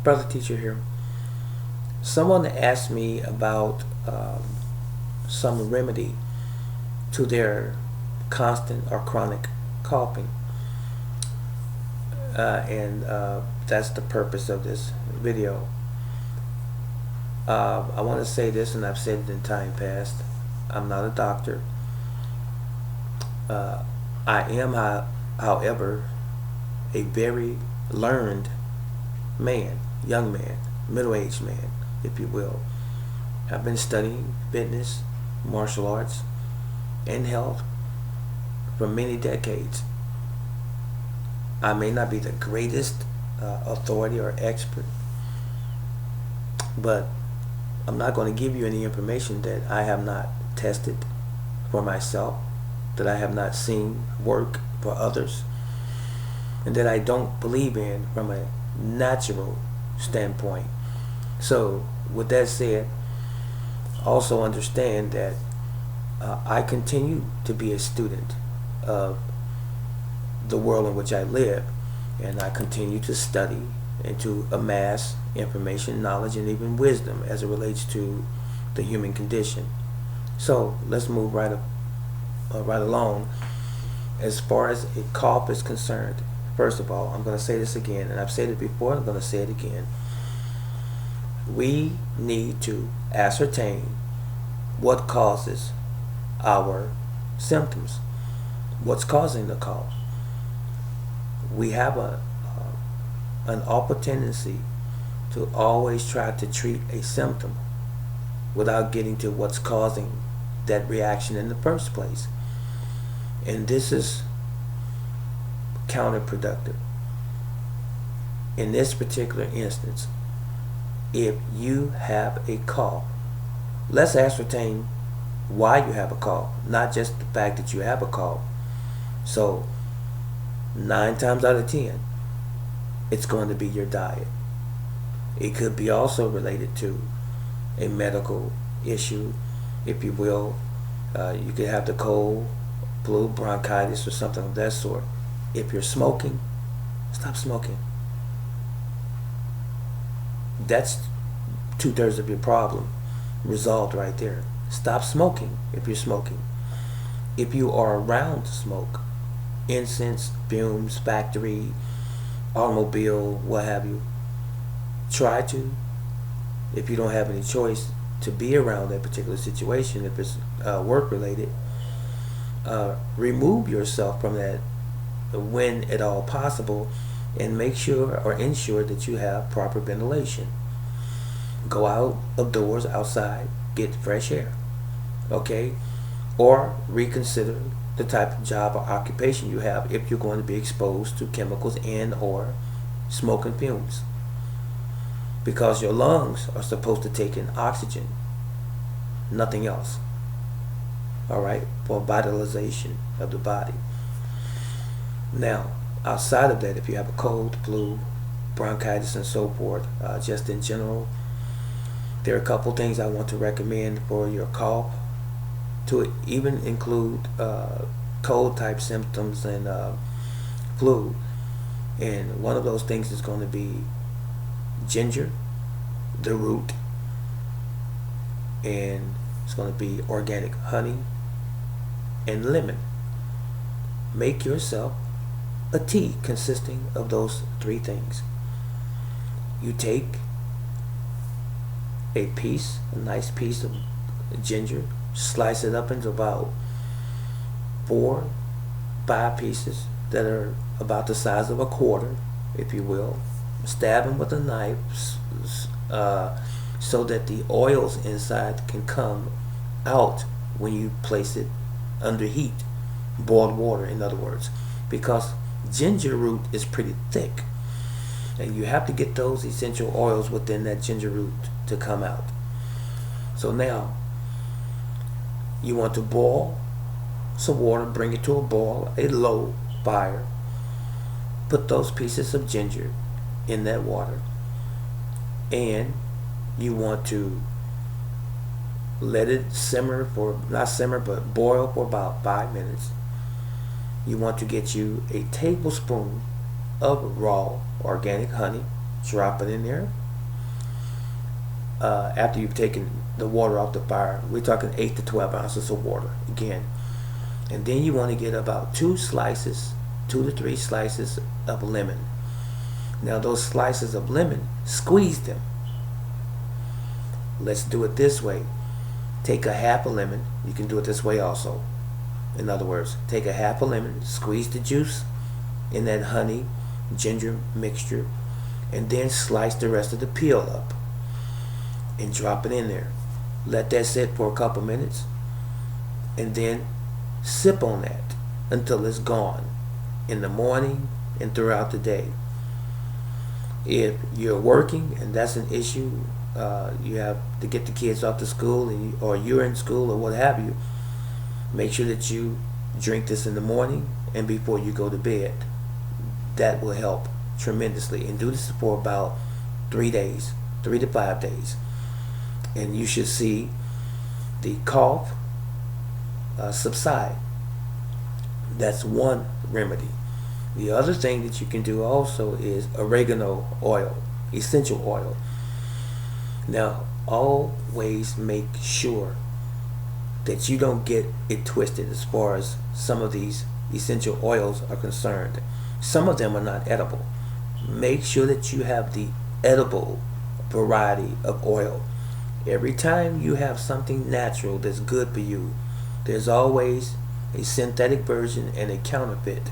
Brother teacher here. Someone asked me about some remedy to their constant or chronic coughing. And that's the purpose of this video. I want to say this, and I've said it in time past. I'm not a doctor. I am, however, a very learned man, young man, middle-aged man, if you will. I've been studying fitness, martial arts, and health for many decades. I may not be the greatest authority or expert, but I'm not going to give you any information that I have not tested for myself, that I have not seen work for others, and that I don't believe in from a natural standpoint. So with that said, also understand that I continue to be a student of the world in which I live, and I continue to study and to amass information, knowledge, and even wisdom as it relates to the human condition. So let's move right along. As far as a cough is concerned, first of all, I'm going to say this again, and I've said it before, and I'm going to say it again. We need to ascertain what causes our symptoms. What's causing the cough? We have an awful tendency to always try to treat a symptom without getting to what's causing that reaction in the first place. And this is counterproductive. In this particular instance, if you have a cough, let's ascertain why you have a cough, not just the fact that you have a cough. So 9 times out of 10, it's going to be your diet. It could be also related to a medical issue, if you will. You could have the cold, flu, bronchitis, or something of that sort. If you're smoking, stop smoking. That's 2/3 of your problem resolved right there. Stop smoking if you're smoking. If you are around smoke, incense, fumes, factory, automobile, what have you, try to, if you don't have any choice, to be around that particular situation. If it's work related, remove yourself from that when at all possible, and make sure or ensure that you have proper ventilation. Go out of doors, outside, get fresh air, okay? Or reconsider the type of job or occupation you have if you're going to be exposed to chemicals and or smoke and fumes, because your lungs are supposed to take in oxygen, nothing else, all right, for vitalization of the body. Now, outside of that, if you have a cold, flu, bronchitis, and so forth, just in general, there are a couple things I want to recommend for your cough, to even include cold type symptoms and flu. And one of those things is going to be ginger, the root, and it's going to be organic honey and lemon. Make yourself a tea consisting of those 3 things. You take a nice piece of ginger, slice it up into about 4, 5 pieces that are about the size of a quarter, if you will. Stab them with a knife so that the oils inside can come out when you place it under heat, boiled water, in other words, because ginger root is pretty thick, and you have to get those essential oils within that ginger root to come out. So now you want to boil some water, bring it to a boil, a low fire. Put those pieces of ginger in that water, and you want to let it simmer for, not simmer, but boil for about 5 minutes. You want to get you a tablespoon of raw organic honey, drop it in there. After you've taken the water off the fire, we're talking 8 to 12 ounces of water again. And then you want to get about 2 to 3 slices of lemon. Now those slices of lemon, squeeze them. Let's do it this way. Take a half a lemon. You can do it this way also. In other words, take a half a lemon, squeeze the juice in that honey ginger mixture, and then slice the rest of the peel up and drop it in there. Let that sit for a couple minutes, and then sip on that until it's gone in the morning and throughout the day. If you're working and that's an issue, you have to get the kids off to school, or you're in school or what have you, make sure that you drink this in the morning and before you go to bed. That will help tremendously. And do this for about 3 days, 3 to 5 days. And you should see the cough subside. That's one remedy. The other thing that you can do also is oregano oil, essential oil. Now, always make sure that you don't get it twisted as far as some of these essential oils are concerned. Some of them are not edible. Make sure that you have the edible variety of oil. Every time you have something natural that's good for you, there's always a synthetic version and a counterfeit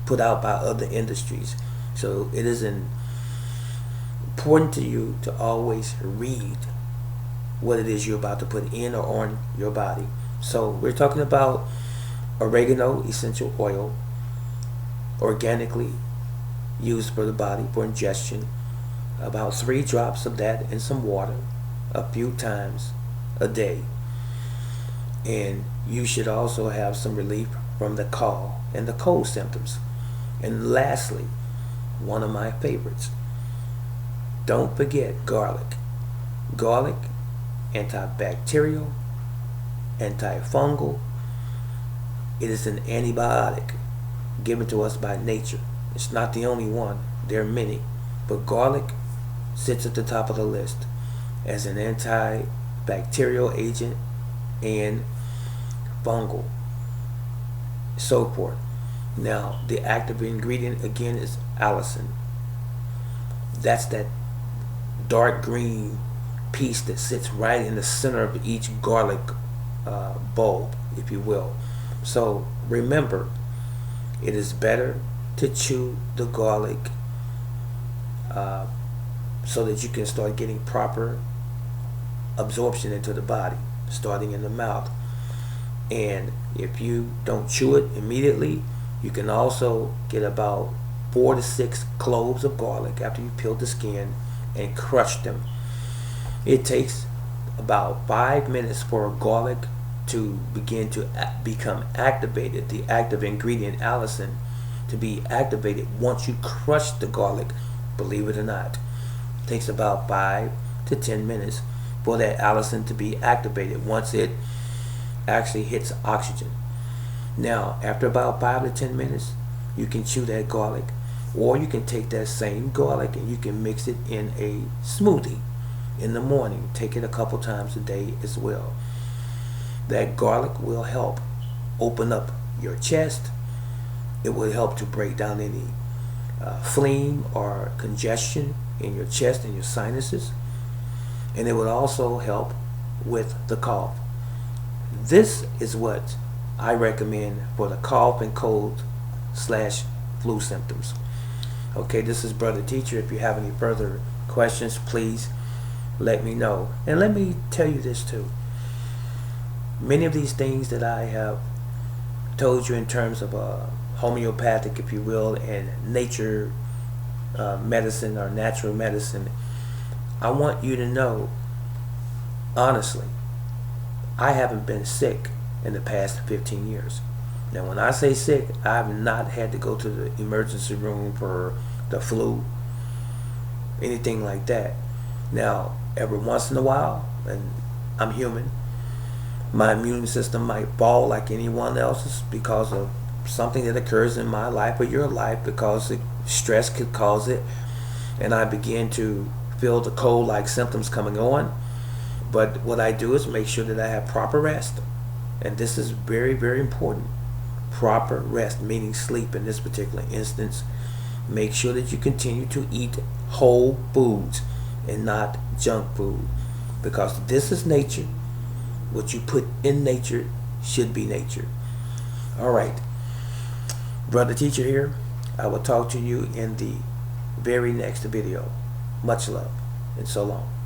put out by other industries. So it is important to you to always read what it is you're about to put in or on your body. So we're talking about oregano essential oil, organically used for the body for ingestion. About 3 drops of that in some water a few times a day. And you should also have some relief from the cough and the cold symptoms. And lastly, one of my favorites, don't forget garlic. Garlic, antibacterial, antifungal. It is an antibiotic given to us by nature. It's not the only one. There are many. But garlic sits at the top of the list as an antibacterial agent and fungal, so forth. Now, the active ingredient again is allicin. That's that dark green piece that sits right in the center of each garlic bulb, if you will. So remember, it is better to chew the garlic so that you can start getting proper absorption into the body, starting in the mouth. And if you don't chew it immediately, you can also get about 4 to 6 cloves of garlic after you peel the skin and crush them. It takes about 5 minutes for garlic to begin to become activated, the active ingredient allicin to be activated once you crush the garlic. Believe it or not, it takes about 5 to 10 minutes for that allicin to be activated once it actually hits oxygen. Now, after about 5 to 10 minutes, you can chew that garlic, or you can take that same garlic and you can mix it in a smoothie in the morning. Take it a couple times a day as well. That garlic will help open up your chest. It will help to break down any phlegm or congestion in your chest and your sinuses. And it will also help with the cough. This is what I recommend for the cough and cold / flu symptoms. Okay, this is Brother Teacher. If you have any further questions, please let me know. And let me tell you this too. Many of these things that I have told you in terms of homeopathic, if you will, and nature medicine or natural medicine, I want you to know, honestly, I haven't been sick in the past 15 years. Now, when I say sick, I have not had to go to the emergency room for the flu, anything like that. Now, every once in a while, and I'm human, my immune system might fall like anyone else's because of something that occurs in my life or your life, because stress could cause it. and I begin to feel the cold-like symptoms coming on. But what I do is make sure that I have proper rest. And this is very, very important. Proper rest, meaning sleep in this particular instance. Make sure that you continue to eat whole foods and not junk food. Because this is nature. What you put in nature should be nature. All right. Brother Teacher here. I will talk to you in the very next video. Much love and so long.